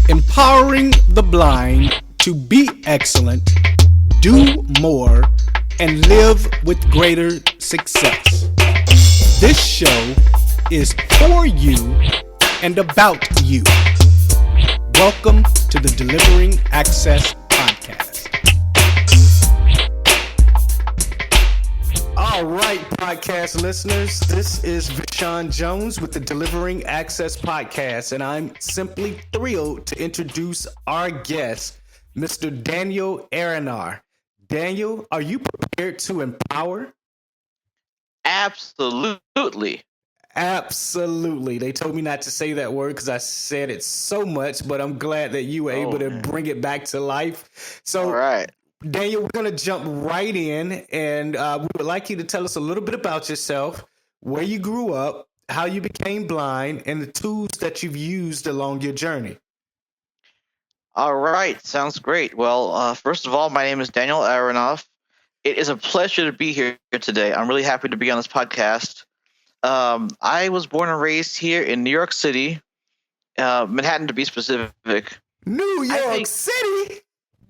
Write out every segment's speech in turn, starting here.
empowering the blind to be excellent, do more, and live with greater success. This show is for you and about you. Welcome to the Delivering Access Podcast. All right, podcast listeners, this is Vishawn Jones with the Delivering Access Podcast, and I'm simply thrilled to introduce our guest, Mr. Daniel Aronoff. Daniel, are you prepared to empower? Absolutely. Absolutely. They told me not to say that word because I said it so much, but I'm glad that you were able to bring it back to life. So, all right, Daniel, we're going to jump right in, and we would like you to tell us a little bit about yourself, where you grew up, how you became blind, and the tools that you've used along your journey. All right. Sounds great. Well, first of all, my name is Daniel Aronoff. It is a pleasure to be here today. I'm really happy to be on this podcast. I was born and raised here in New York City, Manhattan to be specific. New York City?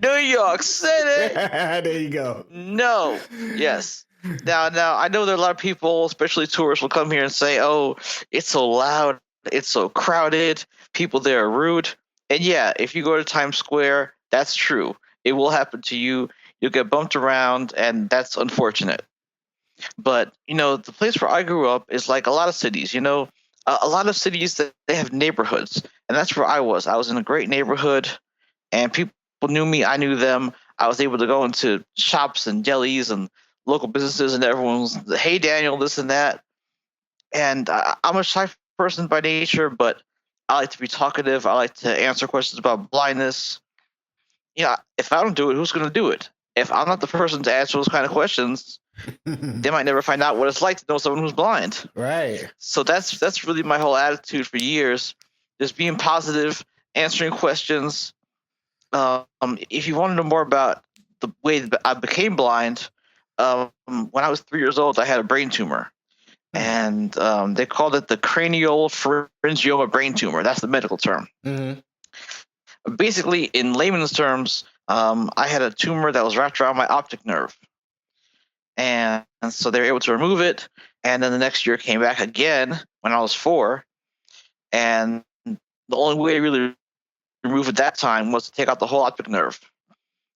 New York City. There you go. No. Yes. Now, I know there are a lot of people, especially tourists, will come here and say, oh, it's so loud, it's so crowded, people there are rude. And yeah, if you go to Times Square, that's true. It will happen to you. You'll get bumped around, and that's unfortunate. But, the place where I grew up is like a lot of cities, a lot of cities that they have neighborhoods. And that's where I was. I was in a great neighborhood, and people knew me. I knew them. I was able to go into shops and delis and local businesses, and everyone's, hey, Daniel, this and that. And I'm a shy person by nature, but I like to be talkative. I like to answer questions about blindness. If I don't do it, who's going to do it? If I'm not the person to answer those kind of questions, they might never find out what it's like to know someone who's blind. Right. So that's really my whole attitude for years, just being positive, answering questions. If you want to know more about the way that I became blind, when I was 3 years old, I had a brain tumor. And they called it the cranial pharyngioma brain tumor. That's the medical term. Mm-hmm. Basically, in layman's terms, I had a tumor that was wrapped around my optic nerve. And so they were able to remove it. And then the next year came back again when I was 4. And the only way to really remove it that time was to take out the whole optic nerve.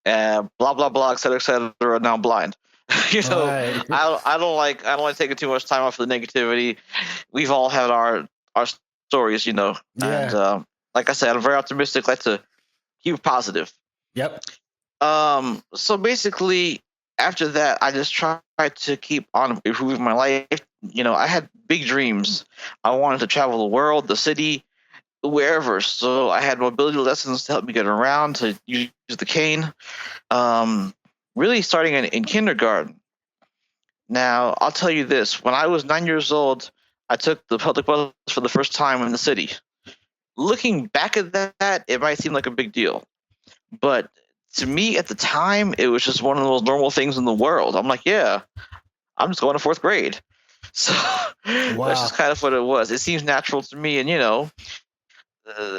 Blah, blah, blah, et cetera, et cetera. Now I'm blind. Right. I don't like taking too much time off of the negativity. We've all had our stories, Yeah. And like I said, I'm very optimistic. Like to keep positive. Yep. So basically, after that, I just tried to keep on improving my life. I had big dreams. I wanted to travel the world, the city, wherever. So I had mobility lessons to help me get around, to use the cane. Really starting in kindergarten. Now, I'll tell you this. When I was 9 years old, I took the public bus for the first time in the city. Looking back at that, it might seem like a big deal. But to me at the time, it was just one of those normal things in the world. I'm like, yeah, I'm just going to 4th grade. So That's just kind of what it was. It seems natural to me. And,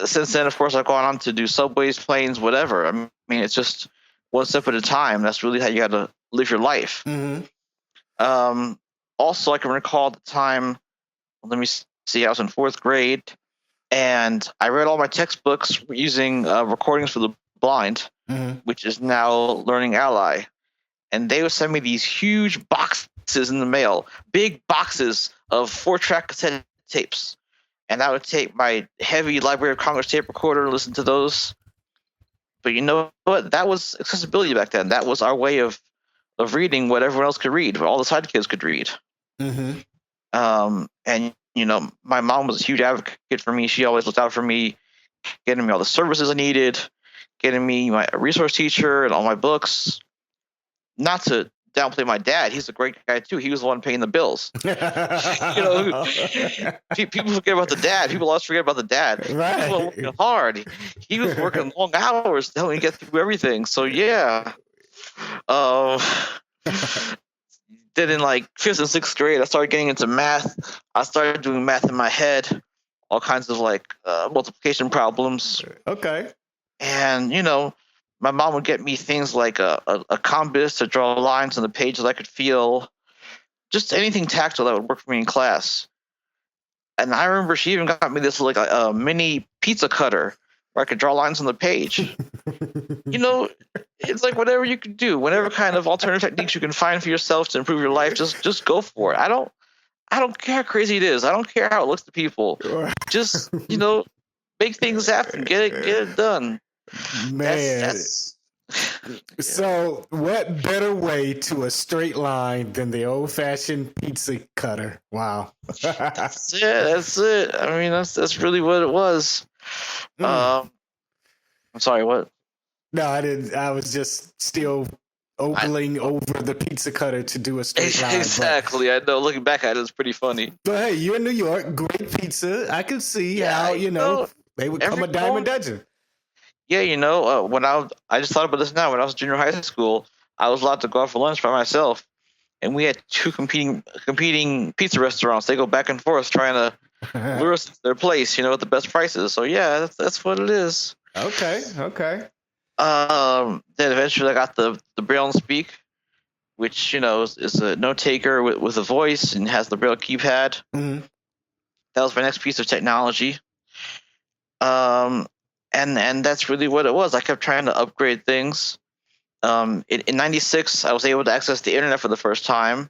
since then, of course, I've gone on to do subways, planes, whatever. I mean, it's just one step at a time. That's really how you got to live your life. Mm-hmm. Also, I can recall the time, let me see, I was in 4th grade, and I read all my textbooks using recordings for the blind, mm-hmm. which is now Learning Ally. And they would send me these huge boxes in the mail, big boxes of 4-track cassette tapes. And I would take my heavy Library of Congress tape recorder and listen to those. But you know what? That was accessibility back then. That was our way of reading what everyone else could read, what all the side kids could read. Mm-hmm. And, my mom was a huge advocate for me. She always looked out for me, getting me all the services I needed, getting me my resource teacher and all my books. Not to downplay my dad. He's a great guy, too. He was the one paying the bills. People forget about the dad. People always forget about the dad. Right. He was working hard. He was working long hours to help me get through everything. So, yeah. Then in like 5th and 6th grade, I started getting into math. I started doing math in my head. all kinds of like multiplication problems. Okay. And my mom would get me things like a compass to draw lines on the page that I could feel, just anything tactile that would work for me in class. And I remember she even got me this like a mini pizza cutter where I could draw lines on the page. It's like whatever you can do, whatever kind of alternative techniques you can find for yourself to improve your life, just go for it. I don't care how crazy it is. I don't care how it looks to people. Just make things happen. Get it done. Man. So, what better way to a straight line than the old-fashioned pizza cutter? Wow. That's it. I mean, that's really what it was. I'm sorry, what? No, I didn't. I was just still ogling over the pizza cutter to do a straight line. Exactly. I know. Looking back at it, it's pretty funny. But hey, you're in New York. Great pizza. I could see how they would come a dime a dozen. Yeah, when I just thought about this now. When I was in junior high school, I was allowed to go out for lunch by myself, and we had two competing pizza restaurants. They go back and forth trying to lure us to their place, at the best prices. So yeah, that's what it is. Okay. Then eventually I got the Braille and Speak, which is a note taker with a voice and has the Braille keypad. Mm-hmm. That was my next piece of technology. And that's really what it was. I kept trying to upgrade things. In '96, I was able to access the internet for the first time.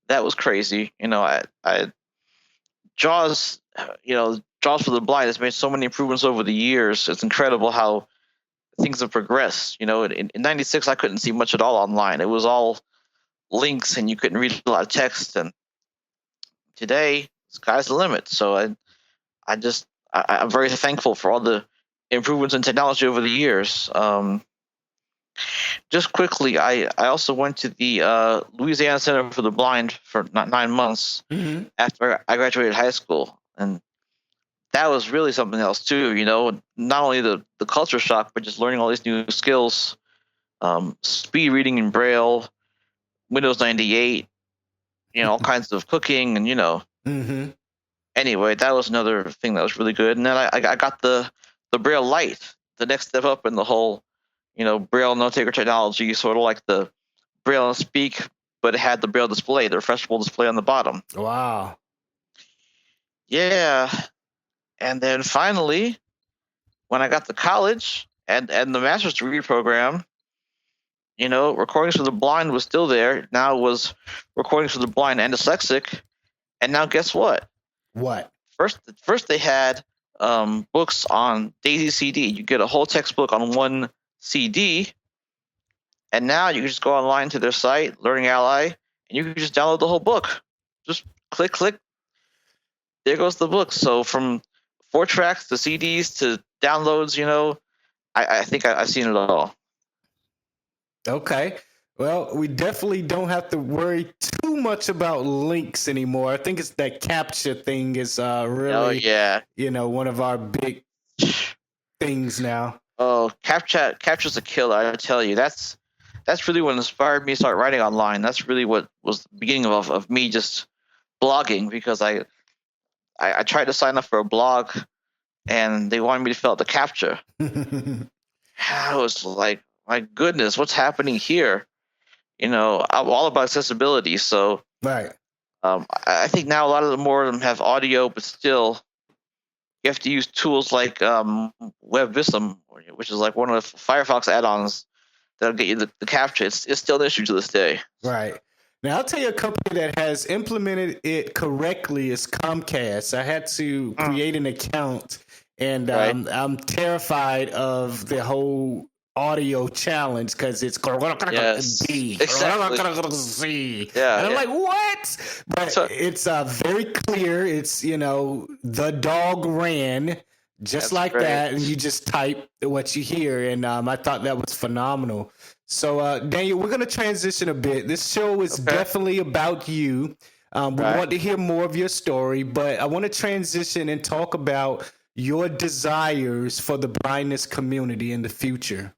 That was crazy. I JAWS, JAWS for the Blind has made so many improvements over the years. It's incredible how things have progressed. In '96, I couldn't see much at all online. It was all links, and you couldn't read a lot of text. And today, sky's the limit. So I'm very thankful for all the improvements in technology over the years. Just quickly, I also went to the Louisiana Center for the Blind for 9 months after I graduated high school, and that was really something else too. Not only the culture shock, but just learning all these new skills, speed reading in Braille, Windows 98, all kinds of cooking, and Anyway, that was another thing that was really good. And then I got the Braille Lite, the next step up in the whole, Braille note taker technology, sort of like the Braille and Speak, but it had the Braille display, the refreshable display on the bottom. Wow. Yeah. And then finally, when I got to college and the master's degree program, Recordings for the Blind was still there. Now it was Recordings for the Blind and Dyslexic. And now guess what? What? First they had books on Daisy CD. You get a whole textbook on one CD, and now you can just go online to their site, Learning Ally, and you can just download the whole book. Just click, there goes the book. So from 4 tracks to CDs to downloads, I think I've seen it all. Okay. Well, we definitely don't have to worry too much about links anymore. I think it's that capture thing is really, one of our big things now. Oh, capture's a killer, I tell you. That's really what inspired me to start writing online. That's really what was the beginning of me just blogging, because I tried to sign up for a blog, and they wanted me to fill out the capture. I was like, my goodness, what's happening here? I'm all about accessibility. So right. I think now a lot of them more of them have audio, but still you have to use tools like WebVism, which is like one of the Firefox add-ons that'll get you the capture. It's still an issue to this day. Right. Now, I'll tell you a company that has implemented it correctly is Comcast. I had to create an account, and I'm terrified of the whole audio challenge because it's B. Exactly. Yeah, and I'm like, what? But it's very clear. It's, the dog ran, just like that, and you just type what you hear. And I thought that was phenomenal. So, Daniel, we're going to transition a bit. This show is definitely about you. We want to hear more of your story, but I want to transition and talk about your desires for the blindness community in the future.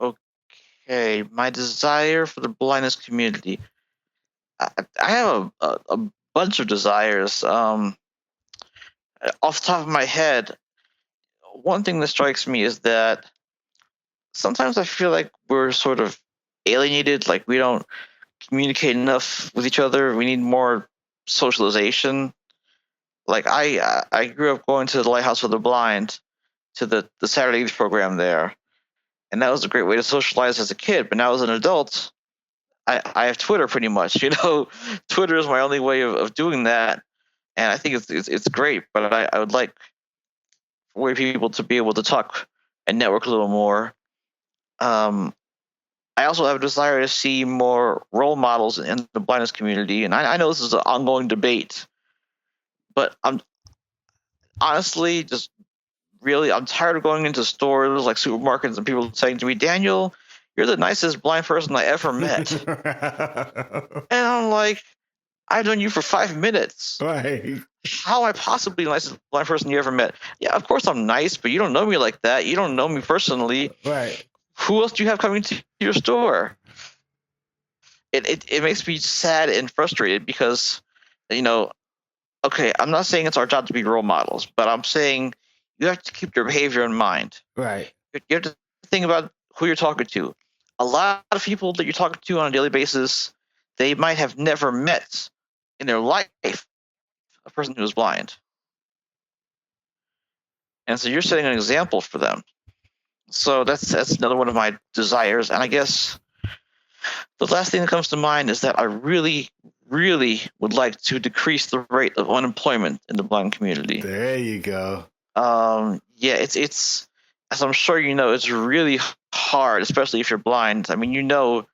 Okay, my desire for the blindness community. I have a bunch of desires. off the top of my head, one thing that strikes me is that sometimes I feel like we're sort of alienated, like we don't communicate enough with each other. We need more socialization. Like I grew up going to the Lighthouse for the Blind, to the Saturday Youth program there, and that was a great way to socialize as a kid. But now as an adult, I have Twitter pretty much. Twitter is my only way of doing that, and I think it's great. But I would like for people to be able to talk and network a little more. I also have a desire to see more role models in the blindness community, and I know this is an ongoing debate, but I'm honestly just I'm tired of going into stores like supermarkets and people saying to me, Daniel, you're the nicest blind person I ever met. And I'm like, I've known you for 5 minutes. Right. How am I possibly the nicest blind person you ever met? Yeah, of course I'm nice, but you don't know me like that. You don't know me personally. Right. Who else do you have coming to your store? It makes me sad and frustrated because, okay, I'm not saying it's our job to be role models, but I'm saying you have to keep your behavior in mind. Right. You have to think about who you're talking to. A lot of people that you're talking to on a daily basis, they might have never met in their life a person who is blind. And so you're setting an example for them. So that's another one of my desires. And I guess the last thing that comes to mind is that I really, really would like to decrease the rate of unemployment in the blind community. There you go. Yeah, it's as I'm sure you know, it's really hard, especially if you're blind. I mean,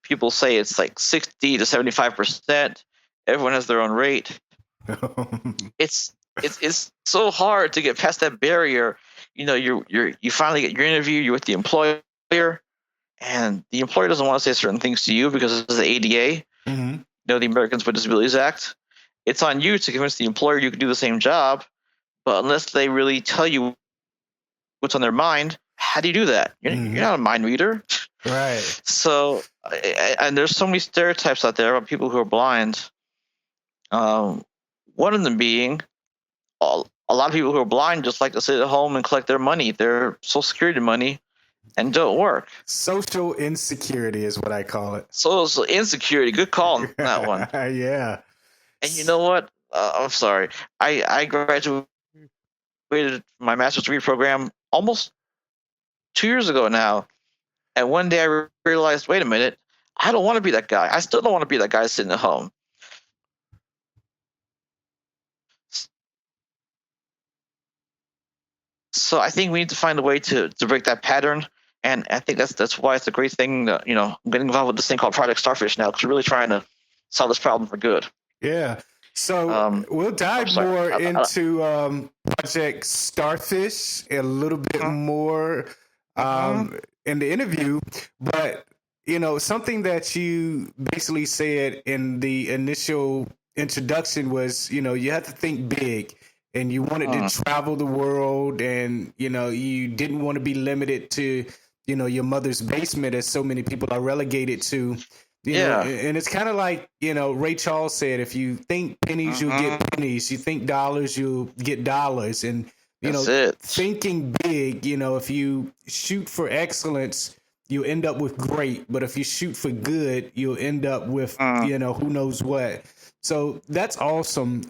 people say it's like 60 to 75%. Everyone has their own rate. It's so hard to get past that barrier. You finally get your interview. You're with the employer, and the employer doesn't want to say certain things to you because it's the ADA, mm-hmm. the Americans with Disabilities Act. It's on you to convince the employer you can do the same job, but unless they really tell you what's on their mind, how do you do that? You're not a mind reader, right? So, and there's so many stereotypes out there about people who are blind. One of them being a lot of people who are blind just like to sit at home and collect their money, their Social Security money, and don't work. Social insecurity is what I call it. Social insecurity. Good call on that one. Yeah. And you know what? I'm sorry. I graduated my master's degree program almost 2 years ago now. And one day I realized, wait a minute, I don't want to be that guy. I still don't want to be that guy sitting at home. So I think we need to find a way to break that pattern. And I think that's why it's a great thing that, I'm getting involved with this thing called Project Starfish now, because we're really trying to solve this problem for good. Yeah. So we'll dive more into Project Starfish a little bit more in the interview. But, something that you basically said in the initial introduction was, you have to think big. And you wanted to travel the world, and you didn't want to be limited to your mother's basement, as so many people are relegated to. You know, and it's kind of like Ray Charles said, if you think pennies, you'll get pennies. You think dollars, you'll get dollars. And thinking big. If you shoot for excellence, you end up with great. But if you shoot for good, you'll end up with who knows what. So that's awesome.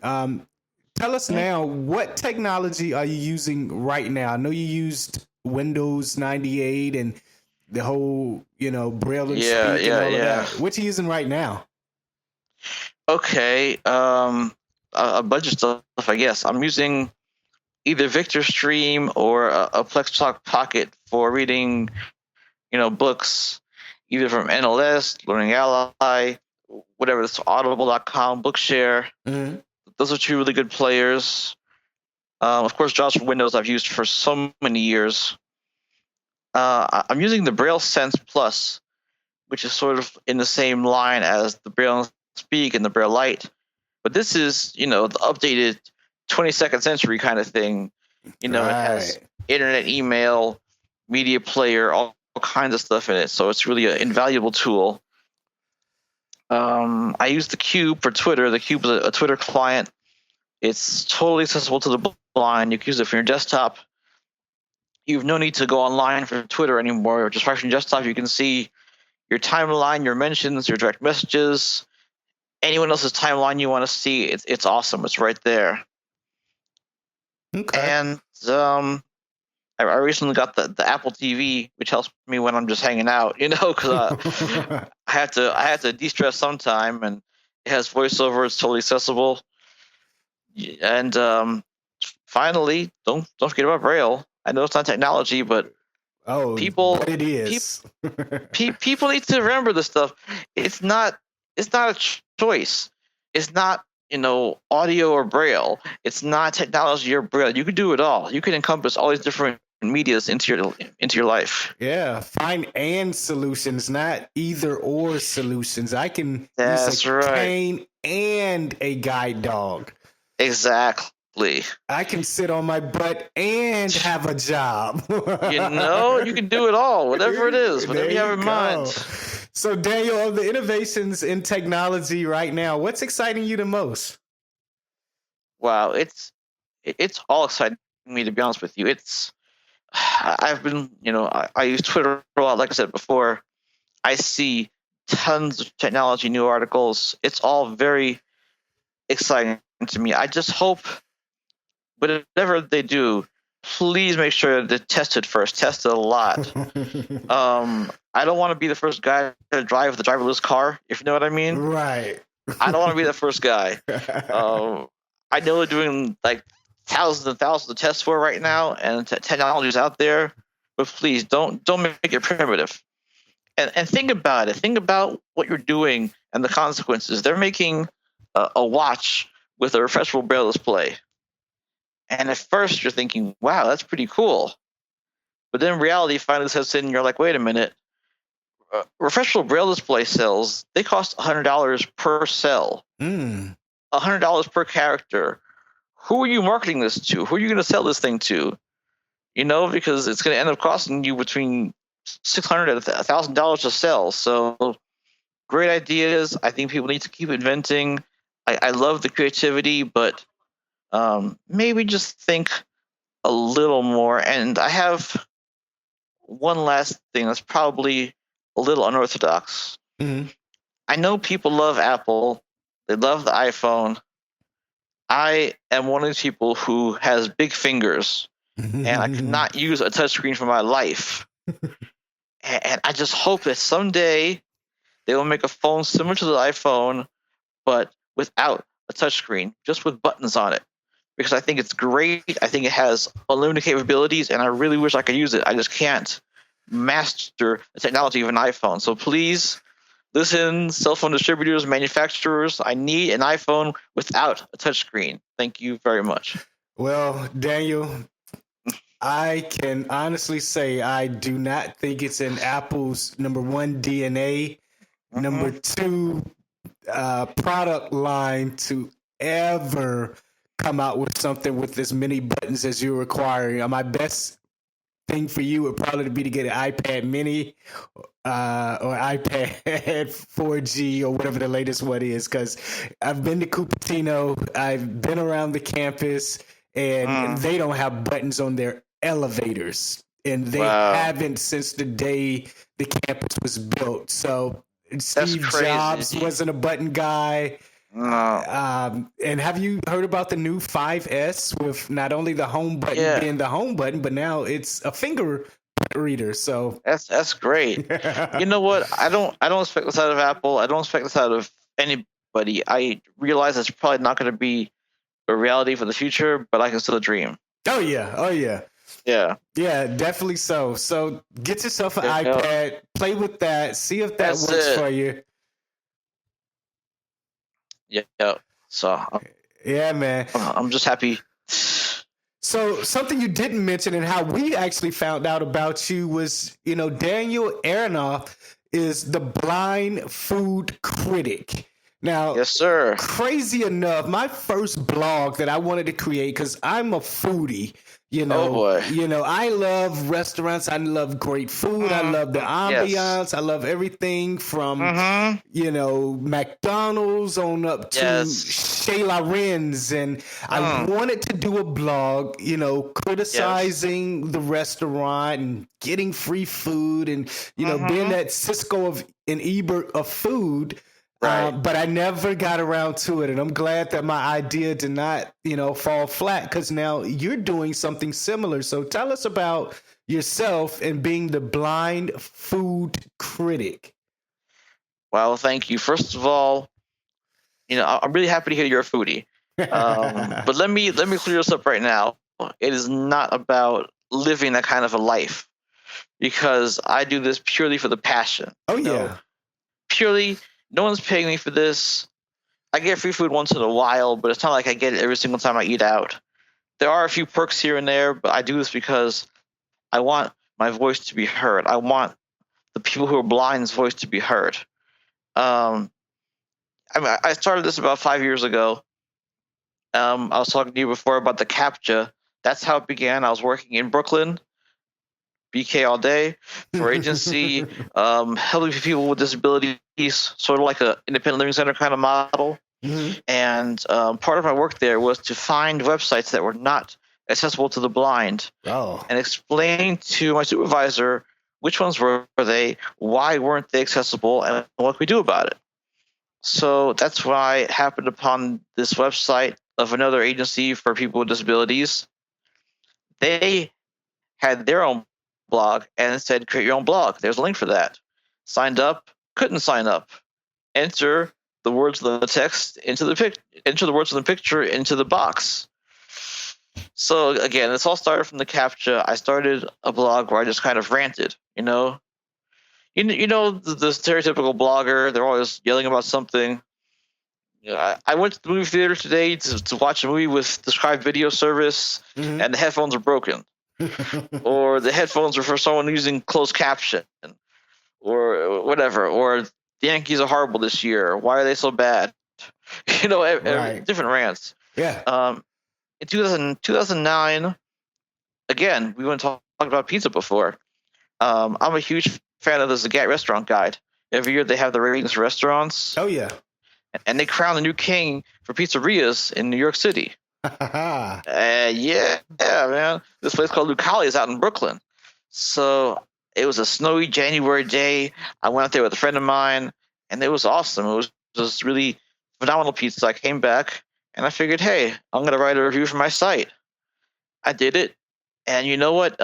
Tell us now, what technology are you using right now? I know you used Windows 98 and the whole, Braille and speak and all of that. What are you using right now? Okay, a bunch of stuff, I guess. I'm using either Victor Stream or a PlexTalk Pocket for reading, books, either from NLS, Learning Ally, whatever, it's audible.com, Bookshare. Mm-hmm. Those are two really good players. Of course, JAWS for Windows I've used for so many years. I'm using the Braille Sense Plus, which is sort of in the same line as the Braille Speak and the Braille Lite. But this is, the updated 22nd century kind of thing. It has internet, email, media player, all kinds of stuff in it. So it's really an invaluable tool. I use the Cube for Twitter. The Cube is a Twitter client. It's totally accessible to the blind. You can use it for your desktop. You have no need to go online for Twitter anymore. Just right from your desktop, you can see your timeline, your mentions, your direct messages, anyone else's timeline you want to see. It's awesome. It's right there. Okay. And I recently got the Apple TV, which helps me when I'm just hanging out, because I had to de-stress sometime, and it has voiceover. It's totally accessible. And finally, don't forget about Braille. I know it's not technology, but but it is. people need to remember this stuff. It's not a choice. It's not audio or Braille. It's not technology or Braille. You can do it all. You can encompass all these different medias into your life. Yeah, find and solutions, not either or solutions. I can use a cane and a guide dog. Exactly. I can sit on my butt and have a job. You can do it all, whatever it is, whatever you have in mind. So, Daniel, of the innovations in technology right now, what's exciting you the most? Wow, it's all exciting me, to be honest with you. I've been, I use Twitter a lot, like I said before. I see tons of technology, new articles. It's all very exciting to me. I just hope whatever they do, please make sure to test it first. Test it a lot. I don't want to be the first guy to drive the driverless car, if you know what I mean. Right. I don't want to be the first guy. I know they're doing like thousands and thousands of tests for it right now, and technology is out there. But please don't make it primitive. And think about it. Think about what you're doing and the consequences. They're making a watch with a refreshable braille display. And at first you're thinking, wow, that's pretty cool. But then reality finally sets in and you're like, wait a minute. Refreshable braille display cells, they cost $100 per cell. $100 per character. Who are you marketing this to? Who are you going to sell this thing to? Because it's going to end up costing you between $600 and $1,000 a sell. So great ideas. I think people need to keep inventing. I love the creativity, but maybe just think a little more. And I have one last thing that's probably a little unorthodox. Mm-hmm. I know people love Apple. They love the iPhone. I am one of these people who has big fingers, and I cannot use a touchscreen for my life. And I just hope that someday they will make a phone similar to the iPhone, but without a touchscreen, just with buttons on it. Because I think it's great. I think it has unlimited capabilities, and I really wish I could use it. I just can't master the technology of an iPhone. So please, listen, cell phone distributors, manufacturers, I need an iPhone without a touchscreen. Thank you very much. Well, Daniel, I can honestly say I do not think it's in Apple's number one DNA, number two product line to ever come out with something with as many buttons as you're requiring. My best thing for you would probably be to get an iPad mini or iPad 4G or whatever the latest one is, because I've been to Cupertino, I've been around the campus, and they don't have buttons on their elevators, and they haven't since the day the campus was built. So Steve Jobs wasn't a button guy. No. And have you heard about the new 5S with not only the home button being the home button, but now it's a finger reader? So that's great. You know what? I don't expect this out of Apple. I don't expect this out of anybody. I realize it's probably not going to be a reality for the future, but I can still dream. Oh yeah. Yeah, definitely so. So get yourself an iPad, play with that, see if that works for you. Yeah. So yeah, man. I'm just happy. So something you didn't mention and how we actually found out about you was, Daniel Aronoff is the Blind Food Critic. Now, yes, sir. Crazy enough, my first blog that I wanted to create, because I'm a foodie, Oh boy. I love restaurants. I love great food. I love the ambiance. Yes. I love everything from, Mm-hmm. McDonald's on up to Yes. Chez La Ren's. And I wanted to do a blog, criticizing the restaurant and getting free food and, being that Cisco and Ebert of food. Right. But I never got around to it, and I'm glad that my idea did not, fall flat, because now you're doing something similar. So tell us about yourself and being the Blind Food Critic. Well, thank you. First of all, I'm really happy to hear you're a foodie. But let me clear this up right now. It is not about living that kind of a life, because I do this purely for the passion. Oh, yeah. Purely. No one's paying me for this. I get free food once in a while, but it's not like I get it every single time I eat out. There are a few perks here and there, but I do this because I want my voice to be heard. I want the people who are blind's voice to be heard. I started this about 5 years ago. I was talking to you before about the CAPTCHA. That's how it began. I was working in Brooklyn, BK all day, for agency, helping people with disabilities, sort of like a independent living center kind of model. Mm-hmm. And part of my work there was to find websites that were not accessible to the blind, and explain to my supervisor which ones were they, why weren't they accessible, and what we do about it. So that's why I happened upon this website of another agency for people with disabilities. They had their own blog and it said create your own blog. There's a link for that. Signed up, couldn't sign up. Enter the words of the text into the enter the words of the picture into the box. So again, this all started from the CAPTCHA. I started a blog where I just kind of ranted, the stereotypical blogger. They're always yelling about something. I went to the movie theater today to watch a movie with described video service, and the headphones are broken. Or the headphones are for someone using closed caption, or whatever. Or the Yankees are horrible this year. Why are they so bad? Different rants. Yeah. In 2009, again, we went to talk about pizza before. I'm a huge fan of the Zagat Restaurant Guide. Every year they have the ratings for restaurants. Oh, yeah. And they crown the new king for pizzerias in New York City. Yeah, man. This place called Lucali is out in Brooklyn. So it was a snowy January day. I went out there with a friend of mine, and it was awesome. It was just really phenomenal pizza. I came back, and I figured, hey, I'm going to write a review for my site. I did it, and you know what?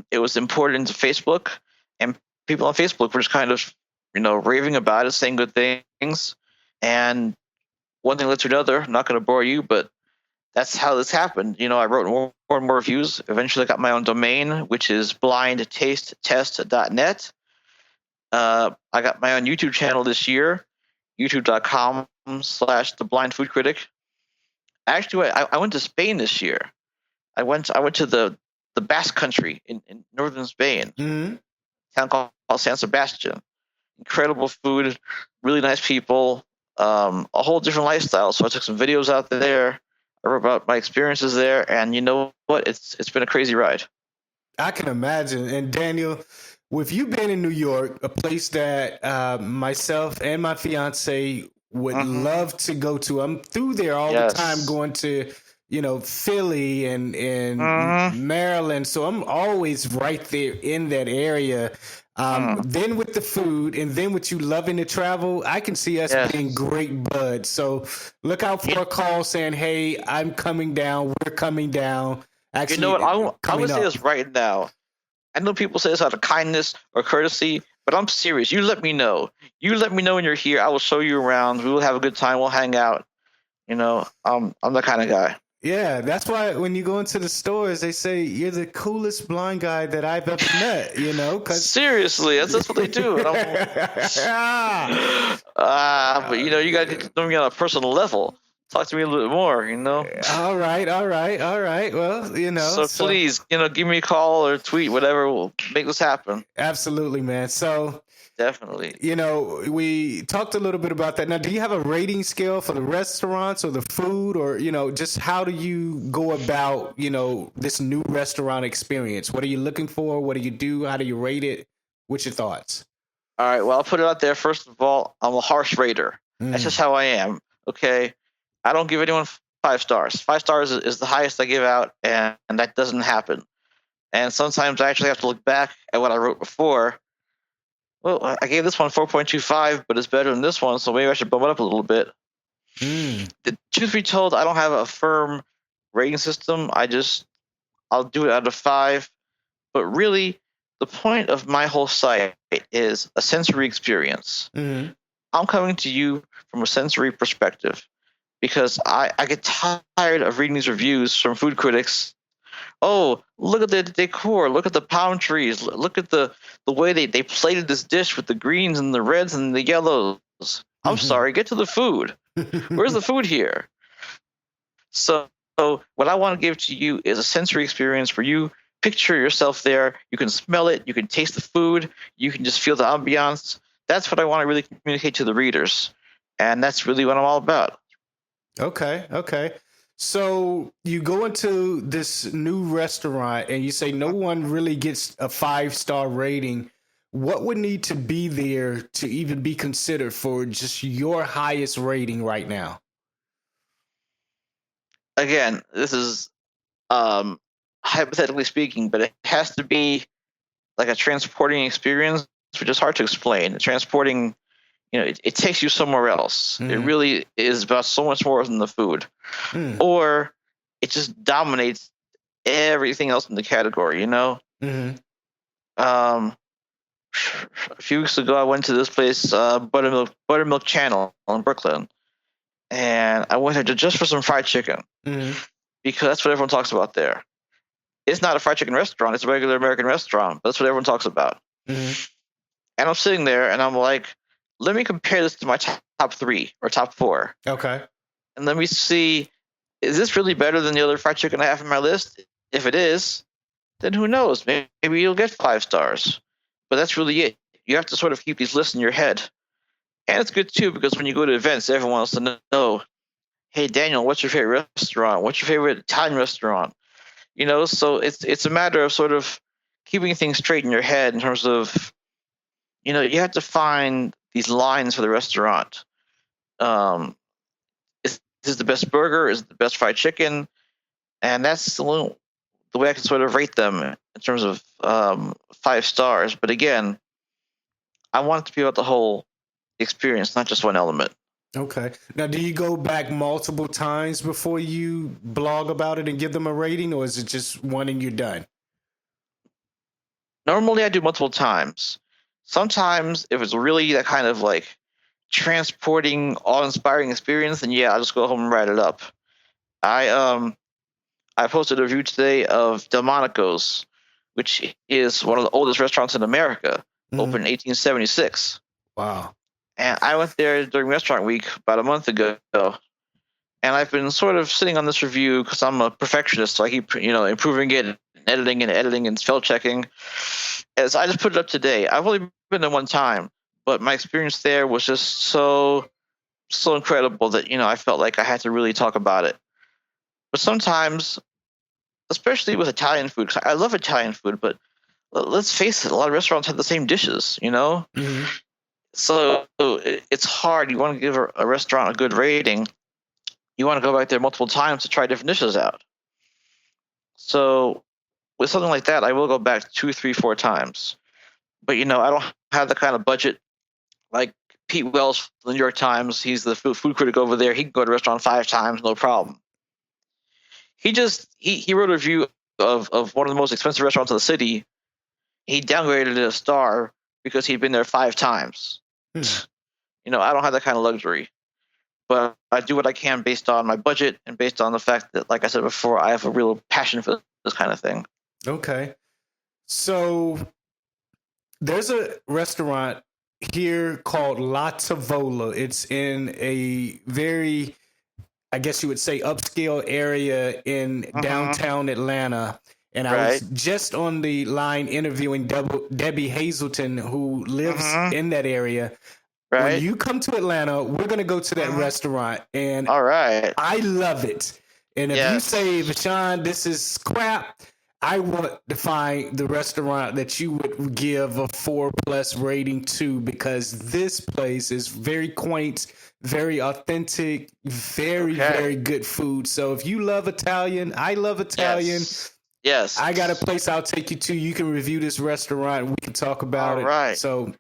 It was imported into Facebook, and people on Facebook were just kind of, raving about it, saying good things. And one thing led to another. I'm not going to bore you, but that's how this happened. I wrote more and more reviews. Eventually, I got my own domain, which is blindtastetest.net. I got my own YouTube channel this year, youtube.com/The Blind Food Critic. Actually, I went to Spain this year. I went to the Basque Country in northern Spain, town called San Sebastian. Incredible food, really nice people, a whole different lifestyle. So I took some videos out there. I wrote about my experiences there, and you know what? It's been a crazy ride. I can imagine. And Daniel, with you being in New York, a place that myself and my fiance would love to go to. I'm through there all the time, going to Philly and Maryland. So I'm always right there in that area. Then with the food, and then with you loving to travel, I can see us being great buds. So look out for a call saying, hey, I'm coming down. We're coming down. Actually, you know what? I'm going to say this right now. I know people say this out of kindness or courtesy, but I'm serious. You let me know. You let me know when you're here. I will show you around. We will have a good time. We'll hang out. I'm that kind of guy. Yeah, that's why when you go into the stores, they say you're the coolest blind guy that I've ever met. Cause seriously, that's what they do. But you got to know me on a personal level. Talk to me a little bit more. All right. Well, So please, give me a call or tweet, whatever. We'll make this happen. Absolutely, man. So Definitely. You know, we talked a little bit about that. Now, do you have a rating scale for the restaurants or the food, or, you know, just how do you go about, you know, this new restaurant experience? What are you looking for? What do you do? How do you rate it? What's your thoughts? All right. Well, I'll put it out there. First of all, I'm a harsh rater. That's just how I am. Okay. I don't give anyone 5 stars. 5 stars is the highest I give out, and that doesn't happen. And sometimes I actually have to look back at what I wrote before. Well, I gave this one 4.25, but it's better than this one, so maybe I should bump it up a little bit. The truth be told, I don't have a firm rating system. I'll do it out of 5. But really, the point of my whole site is a sensory experience. I'm coming to you from a sensory perspective because I get tired of reading these reviews from food critics. Oh, look at the decor. Look at the palm trees. Look at the way they plated this dish with the greens and the reds and the yellows. I'm sorry, get to the food. Where's the food here? So what I want to give to you is a sensory experience where you picture yourself there. You can smell it. You can taste the food. You can just feel the ambiance. That's what I want to really communicate to the readers. And that's really what I'm all about. Okay. So you go into this new restaurant and you say no one really gets a 5-star rating. What would need to be there to even be considered for just your highest rating right now? Again, this is hypothetically speaking, but it has to be like a transporting experience, which is hard to explain. Transporting, it takes you somewhere else. It really is about so much more than the food. Or it just dominates everything else in the category, A few weeks ago, I went to this place, Buttermilk Channel in Brooklyn, and I went there just for some fried chicken because that's what everyone talks about there. It's not a fried chicken restaurant; it's a regular American restaurant, but that's what everyone talks about. And I'm sitting there, and I'm like, let me compare this to my top 3 or top 4. Okay. And let me see, is this really better than the other fried chicken I have on my list? If it is, then who knows? Maybe you'll get 5 stars. But that's really it. You have to sort of keep these lists in your head. And it's good, too, because when you go to events, everyone wants to know, hey, Daniel, what's your favorite restaurant? What's your favorite Italian restaurant? So it's a matter of sort of keeping things straight in your head in terms of, you have to find these lines for the restaurant. Is this the best burger? Is it the best fried chicken? And that's the way I can sort of rate them in terms of 5 stars. But again, I want it to be about the whole experience, not just one element. Okay. Now, do you go back multiple times before you blog about it and give them a rating, or is it just one and you're done? Normally, I do multiple times. Sometimes, if it's really that kind of like transporting, awe-inspiring experience, then yeah, I'll just go home and write it up. I posted a review today of Delmonico's, which is one of the oldest restaurants in America, opened in 1876. Wow. And I went there during restaurant week about a month ago. And I've been sort of sitting on this review because I'm a perfectionist, so I keep, improving it, and editing and spell checking. As I just put it up today. I've only been there one time, but my experience there was just so incredible that, I felt like I had to really talk about it. But sometimes, especially with Italian food, 'cause I love Italian food, but let's face it, a lot of restaurants have the same dishes, So it's hard. You want to give a restaurant a good rating. You want to go back there multiple times to try different dishes out. So with something like that, I will go back 2, 3, 4 times. But, I don't have the kind of budget like Pete Wells from the New York Times. He's the food critic over there. He can go to a restaurant 5 times, no problem. He wrote a review of one of the most expensive restaurants in the city. He downgraded it a star because he'd been there 5 times. I don't have that kind of luxury, but I do what I can based on my budget and based on the fact that, like I said before, I have a real passion for this kind of thing. Okay. So there's a restaurant here called La Tavola. It's in a very, I guess you would say, upscale area in downtown Atlanta. And I was just on the line interviewing Debbie Hazelton, who lives in that area. When you come to Atlanta, we're going to go to that restaurant. And all right, I love it. And if you say, Vashon, this is crap, I want to find the restaurant that you would give a 4+ rating to, because this place is very quaint, very authentic, very good food. So if you love Italian, I love Italian. Yes. I got a place I'll take you to. You can review this restaurant. We can talk about it. Right. So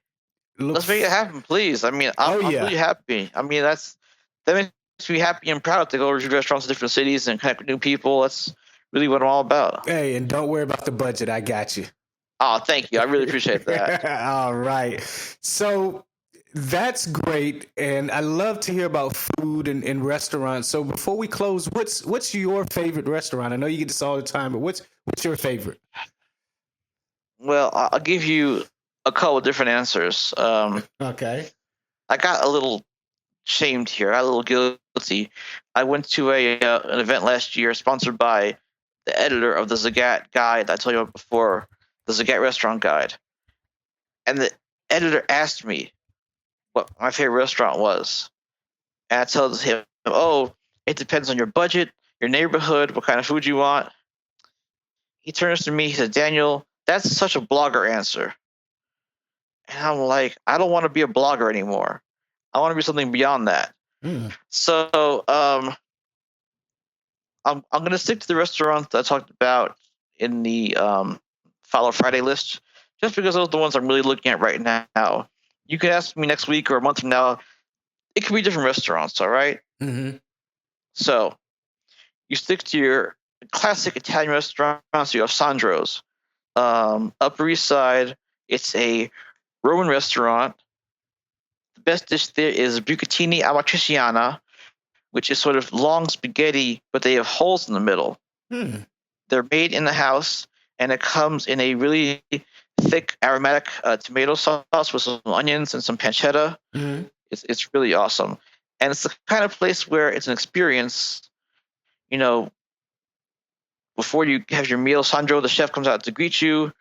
let's make it happen, please. I mean, I'm really happy. I mean, that makes me happy and proud to go to restaurants in different cities and connect with new people. That's really what I'm all about. Hey, and don't worry about the budget. I got you. Oh, thank you. I really appreciate that. All right. So that's great. And I love to hear about food and restaurants. So before we close, what's your favorite restaurant? I know you get this all the time, but what's your favorite? Well, I'll give you a couple of different answers. Okay. I got a little shamed here. I got a little guilty. I went to an event last year sponsored by the editor of the Zagat Guide I told you about before, the Zagat Restaurant Guide. And the editor asked me what my favorite restaurant was. And I told him, it depends on your budget, your neighborhood, what kind of food you want. He turns to me, he said, Daniel, that's such a blogger answer. And I'm like, I don't want to be a blogger anymore. I want to be something beyond that. So I'm going to stick to the restaurant that I talked about in the Follow Friday list, just because those are the ones I'm really looking at right now. You can ask me next week or a month from now. It could be different restaurants, all right? Mm-hmm. So you stick to your classic Italian restaurants. You have Sandro's. Upper East Side, it's a Roman restaurant. The best dish there is bucatini amatriciana, which is sort of long spaghetti, but they have holes in the middle. They're made in the house, and it comes in a really thick aromatic tomato sauce with some onions and some pancetta. It's really awesome. And it's the kind of place where it's an experience. You know, before you have your meal, Sandro, the chef, comes out to greet you,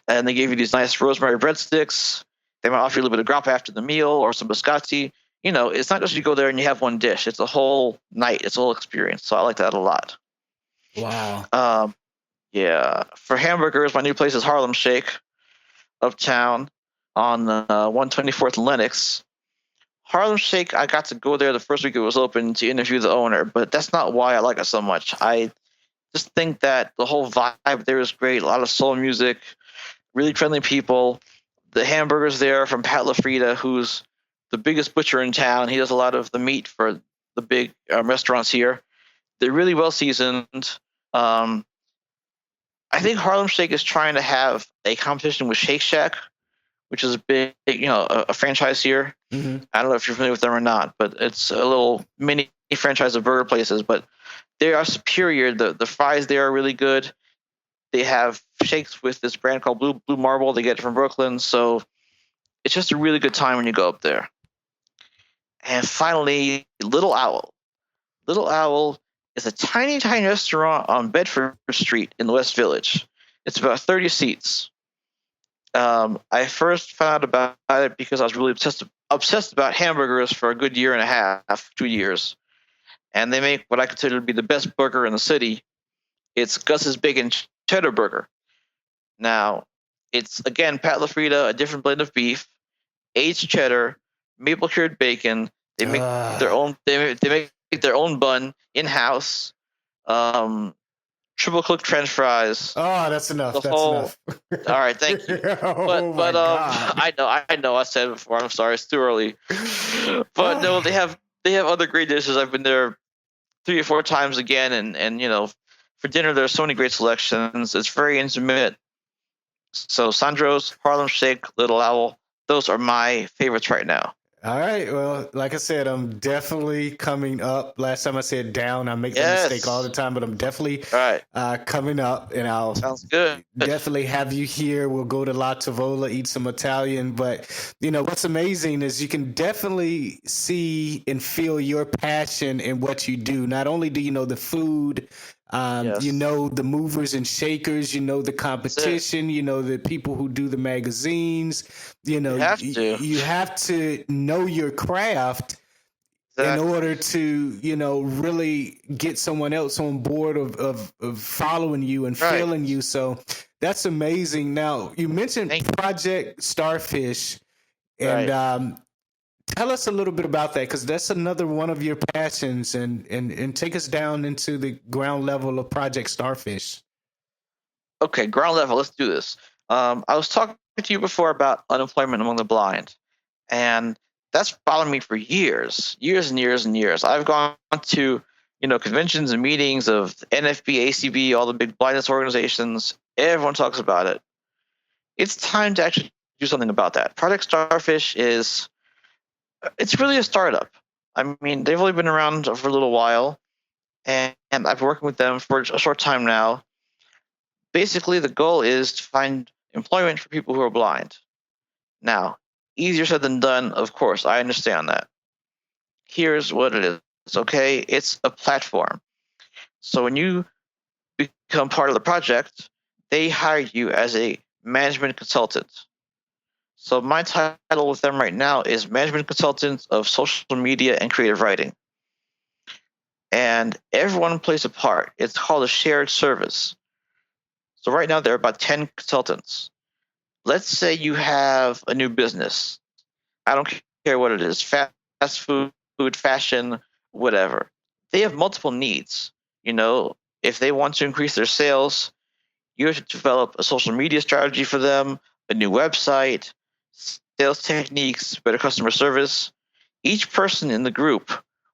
and they give you these nice rosemary breadsticks. They might offer you a little bit of grappa after the meal or some biscotti. You know, it's not just you go there and you have one dish. It's a whole night. It's a whole experience. So I like that a lot. Wow. Yeah. For hamburgers, my new place is Harlem Shake, uptown on 124th and Lenox. Harlem Shake, I got to go there the first week it was open to interview the owner, but that's not why I like it so much. I just think that the whole vibe there is great. A lot of soul music, really friendly people. The hamburgers there are from Pat LaFrida, who's the biggest butcher in town. He does a lot of the meat for the big restaurants here. They're really well seasoned. I think Harlem Shake is trying to have a competition with Shake Shack, which is a big, a franchise here. Mm-hmm. I don't know if you're familiar with them or not, but it's a little mini franchise of burger places. But they are superior. The fries there are really good. They have shakes with this brand called Blue Marble. They get it from Brooklyn. So it's just a really good time when you go up there. And finally, Little Owl. Little Owl is a tiny, tiny restaurant on Bedford Street in the West Village. It's about 30 seats. I first found out about it because I was really obsessed about hamburgers for a good year and a half, 2 years. And they make what I consider to be the best burger in the city. It's Gus's Bacon Cheddar Burger. Now, it's, again, Pat LaFrida, a different blend of beef, aged cheddar, maple cured bacon. They make their own. They make their own bun in house. Triple cooked French fries. Oh, that's enough. Enough. All right, thank you. But I know. I said it before. I'm sorry, it's too early. But no, they have other great dishes. I've been there 3 or 4 times again, and for dinner there's so many great selections. It's very intimate. So Sandro's, Harlem Shake, Little Owl, those are my favorites right now. All right. Well, like I said, I'm definitely coming up. Last time I said down. I make that mistake all the time, but I'm definitely coming up, and I'll sounds good. Definitely have you here. We'll go to La Tavola, eat some Italian. But what's amazing is you can definitely see and feel your passion in what you do. Not only do you know the food You Yes. know the movers and shakers, you know the competition, you know the people who do the magazines. You know, You have to. you have to know your craft in Exactly. order to, you know, really get someone else on board of following you and Right. feeling you. So that's amazing. Now, you mentioned Thank you. Project Starfish, and Right. tell us a little bit about that, because that's another one of your passions, and take us down into the ground level of Project Starfish. Okay, ground level. Let's do this. I was talking to you before about unemployment among the blind, and that's bothered me for years and years and years. I've gone to, conventions and meetings of NFB, ACB, all the big blindness organizations. Everyone talks about it. It's time to actually do something about that. Project Starfish it's really a startup. I mean, they've only been around for a little while, and I've been working with them for a short time now. Basically, the goal is to find employment for people who are blind. Now, easier said than done, of course. I understand that. Here's what it is. Okay, it's a platform. So when you become part of the project, they hire you as a management consultant. So my title with them right now is management consultant of social media and creative writing. And everyone plays a part. It's called a shared service. So right now there are about 10 consultants. Let's say you have a new business. I don't care what it is, fast food, fashion, whatever. They have multiple needs. If they want to increase their sales, you have to develop a social media strategy for them, a new website, sales techniques, better customer service. Each person in the group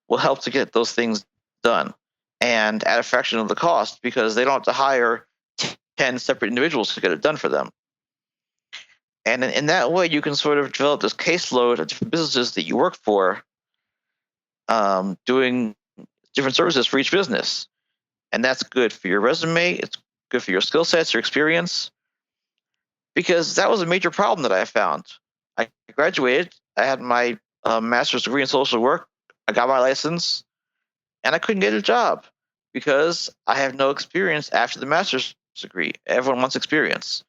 will help to get those things done, and at a fraction of the cost, because they don't have to hire 10 separate individuals to get it done for them. And in that way, you can sort of develop this caseload of different businesses that you work for, doing different services for each business. And that's good for your resume. It's good for your skill sets, your experience, because that was a major problem that I found. I graduated. I had my master's degree in social work. I got my license, and I couldn't get a job because I have no experience after the master's degree. Everyone wants experience,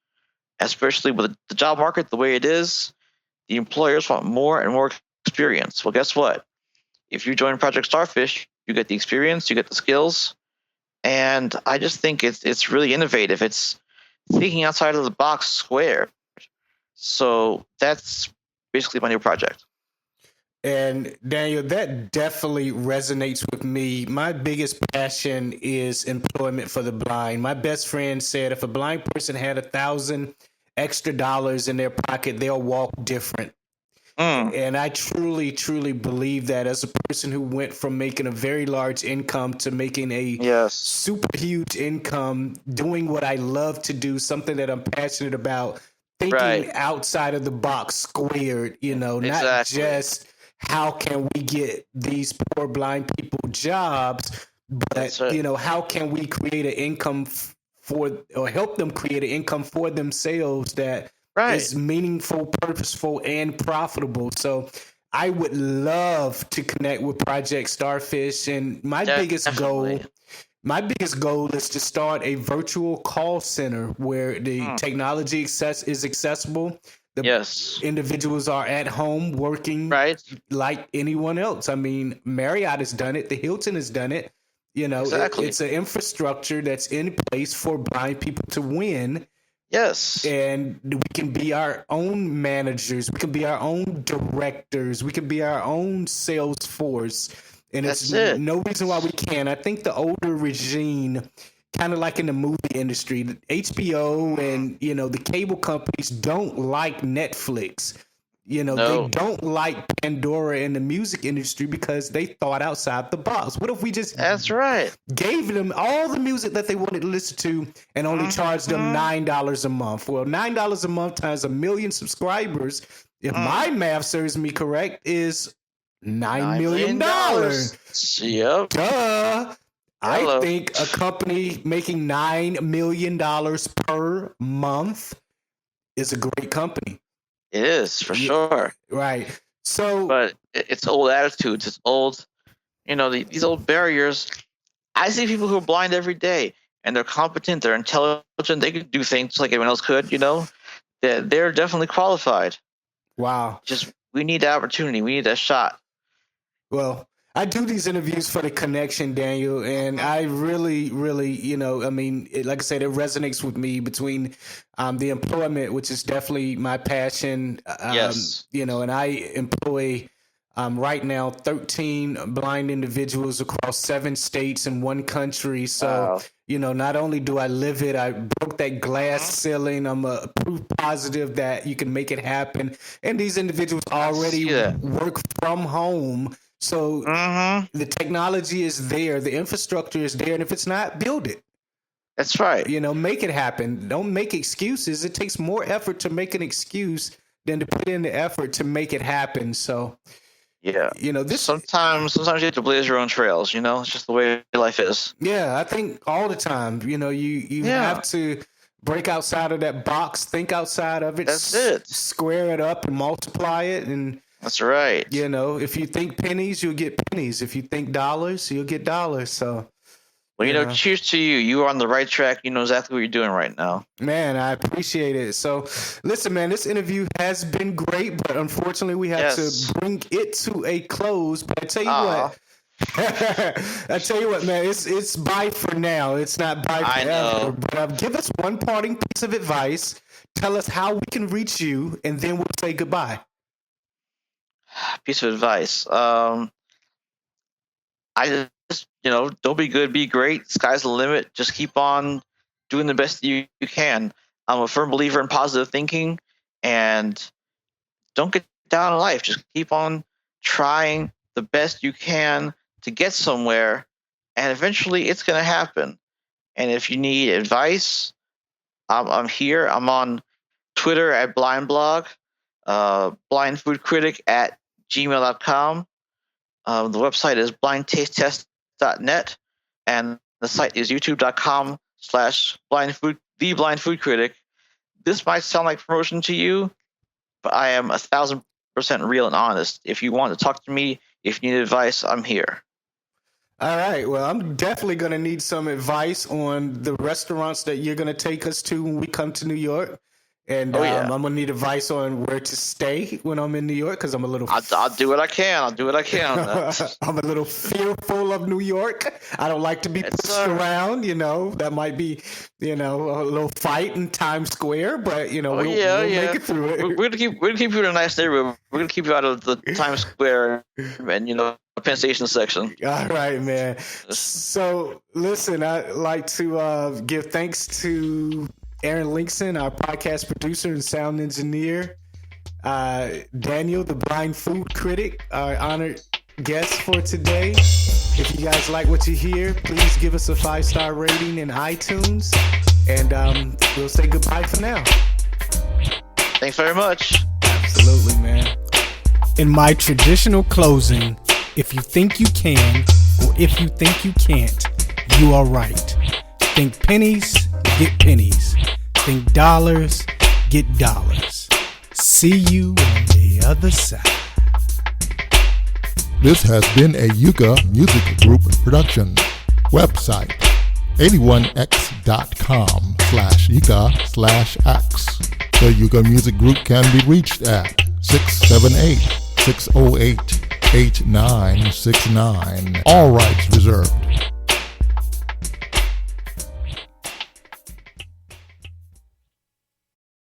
especially with the job market the way it is. The employers want more and more experience. Well, guess what? If you join Project Starfish, you get the experience, you get the skills, and I just think it's really innovative. It's thinking outside of the box square. So that's basically my new project. And Daniel, that definitely resonates with me. My biggest passion is employment for the blind. My best friend said if a blind person had $1,000 extra in their pocket, they'll walk different. And I truly, truly believe that, as a person who went from making a very large income to making a Yes. super huge income, doing what I love to do, something that I'm passionate about, thinking Right. outside of the box squared, not Exactly. just how can we get these poor blind people jobs, but, how can we create an income or help them create an income for themselves that is meaningful, purposeful, and profitable. So I would love to connect with Project Starfish, and my biggest goal is to start a virtual call center where the technology is accessible. The individuals are at home working like anyone else. I mean, Marriott has done it. The Hilton has done it. It's an infrastructure that's in place for blind people to win. Yes. And we can be our own managers. We can be our own directors. We can be our own sales force. And it's no reason why we can't. I think the older regime, kind of like in the movie industry, the HBO and, the cable companies don't like Netflix. They don't like Pandora in the music industry because they thought outside the box. What if we just gave them all the music that they wanted to listen to and only charged them $9 a month? Well, $9 a month times 1 million subscribers, if my math serves me correct, is $9 million. Yep. Duh. I think a company making $9 million per month is a great company. It is, for sure. Right. So, but it's old attitudes. It's old, these old barriers. I see people who are blind every day, and they're competent, they're intelligent, they can do things like everyone else could. They're definitely qualified. Wow. Just we need the opportunity, we need that shot. Well, I do these interviews for the connection, Daniel, and I really, really, like I said, it resonates with me between the employment, which is definitely my passion. Yes. And I employ right now 13 blind individuals across 7 states and 1 country. So, wow. Not only do I live it, I broke that glass ceiling. I'm a proof positive that you can make it happen. And these individuals already work from home. So the technology is there, the infrastructure is there, and if it's not, build it. That's right. Make it happen. Don't make excuses. It takes more effort to make an excuse than to put in the effort to make it happen. So, yeah, this sometimes you have to blaze your own trails. It's just the way life is. Yeah, I think all the time. You have to break outside of that box, think outside of it. That's it. Square it up and multiply it, and that's right. If you think pennies, you'll get pennies. If you think dollars, you'll get dollars. So, well, cheers to you. You are on the right track. You know exactly what you're doing right now. Man, I appreciate it. So, listen, man, this interview has been great, but unfortunately, we have to bring it to a close. But I tell you what. I tell you what, man, it's bye for now. It's not bye forever. I know. But give us one parting piece of advice. Tell us how we can reach you, and then we'll say goodbye. Piece of advice. I just, don't be good, be great. Sky's the limit. Just keep on doing the best you can. I'm a firm believer in positive thinking, and don't get down in life. Just keep on trying the best you can to get somewhere, and eventually it's going to happen. And if you need advice, I'm here. I'm on Twitter at blindblog, Blind Food Critic at gmail.com. The website is blindtastetest.net, and the site is youtube.com/the Blind Food Critic. This might sound like promotion to you, but I am 1,000% real and honest. If you want to talk to me, if you need advice, I'm here. All right. Well, I'm definitely going to need some advice on the restaurants that you're going to take us to when we come to New York. And I'm going to need advice on where to stay when I'm in New York, because I'm a little... I'll do what I can. I'm a little fearful of New York. I don't like to be pushed around, That might be, a little fight in Times Square, but, we'll make it through it. We're gonna keep you in a nice neighborhood. We're going to keep you out of the Times Square and, Penn Station section. All right, man. So, listen, I'd like to give thanks to Aaron Linkson, our podcast producer and sound engineer. Daniel, the Blind Food Critic, our honored guest for today. If you guys like what you hear, please give us a 5-star rating in iTunes. And we'll say goodbye for now. Thanks very much. Absolutely, man. In my traditional closing, if you think you can, or if you think you can't, you are right. Think pennies, get pennies. Think dollars, get dollars. See you on the other side. This has been a Yucca Music Group production. Website 81x.com/Yucca/X. The Yucca Music Group can be reached at 678-608-8969. All rights reserved.